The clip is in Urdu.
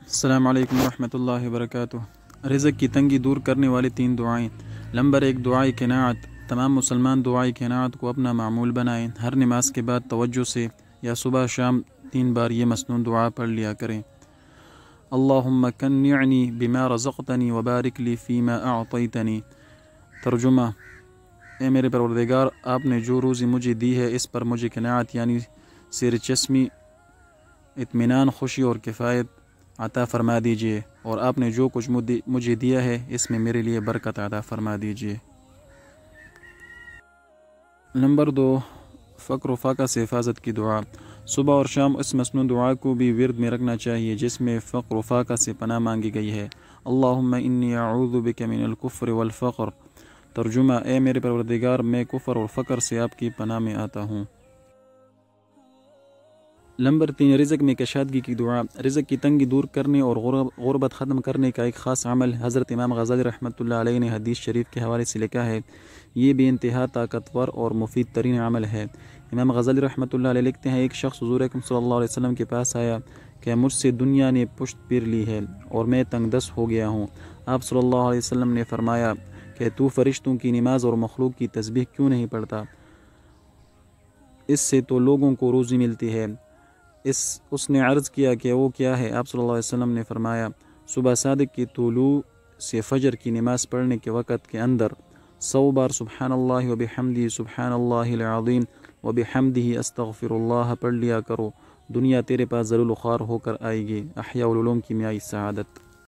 السلام علیکم ورحمۃ اللہ وبرکاتہ۔ رزق کی تنگی دور کرنے والی 3 دعائیں۔ نمبر 1، دعائے قناعت۔ تمام مسلمان دعائے قناعت کو اپنا معمول بنائیں۔ ہر نماز کے بعد توجہ سے یا صبح شام 3 بار یہ مسنون دعا پڑھ لیا کریں۔ اللہم کنعنی بما رزقتنی وبارک لی فیما اعطیتنی۔ ترجمہ: اے میرے پروردگار، آپ نے جو روزی مجھے دی ہے اس پر مجھے قناعت یعنی سرچشمی، اطمینان، خوشی اور کفایت عطا فرما دیجیے، اور آپ نے جو کچھ مجھے دیا ہے اس میں میرے لیے برکت عطا فرما دیجیے۔ نمبر 2، فقر و فاقہ سے حفاظت کی دعا۔ صبح اور شام اس مسنون دعا کو بھی ورد میں رکھنا چاہیے جس میں فقر و فاقہ سے پناہ مانگی گئی ہے۔ اللہم انی اعوذ بک من الکفر والفقر۔ ترجمہ: اے میرے پروردگار، میں کفر اور فقر سے آپ کی پناہ میں آتا ہوں۔ نمبر 3، رزق میں کشادگی کی دعا۔ رزق کی تنگی دور کرنے اور غربت ختم کرنے کا ایک خاص عمل حضرت امام غزالی رحمۃ اللہ علیہ نے حدیث شریف کے حوالے سے لکھا ہے۔ یہ بے انتہا طاقتور اور مفید ترین عمل ہے۔ امام غزالی رحمۃ اللہ علیہ لکھتے ہیں، ایک شخص حضور اکرم صلی اللہ علیہ وسلم کے پاس آیا کہ مجھ سے دنیا نے پشت پھیر لی ہے اور میں تنگ دست ہو گیا ہوں۔ آپ صلی اللہ علیہ وسلم نے فرمایا کہ تو فرشتوں کی نماز اور مخلوق کی تسبیح کیوں نہیں پڑھتا؟ اس سے تو لوگوں کو روزی ملتی ہے۔ اس نے عرض کیا کہ وہ کیا ہے؟ آپ صلی اللہ علیہ وسلم نے فرمایا، صبح صادق کی طلوع سے فجر کی نماز پڑھنے کے وقت کے اندر 100 بار سبحان اللہ وبحمدہ سبحان اللہ العظیم وبحمدہ استغفر اللہ پڑھ لیا کرو، دنیا تیرے پاس ذلیل و خوار ہو کر آئے گی۔ احیاء العلوم کیمیائی سعادت۔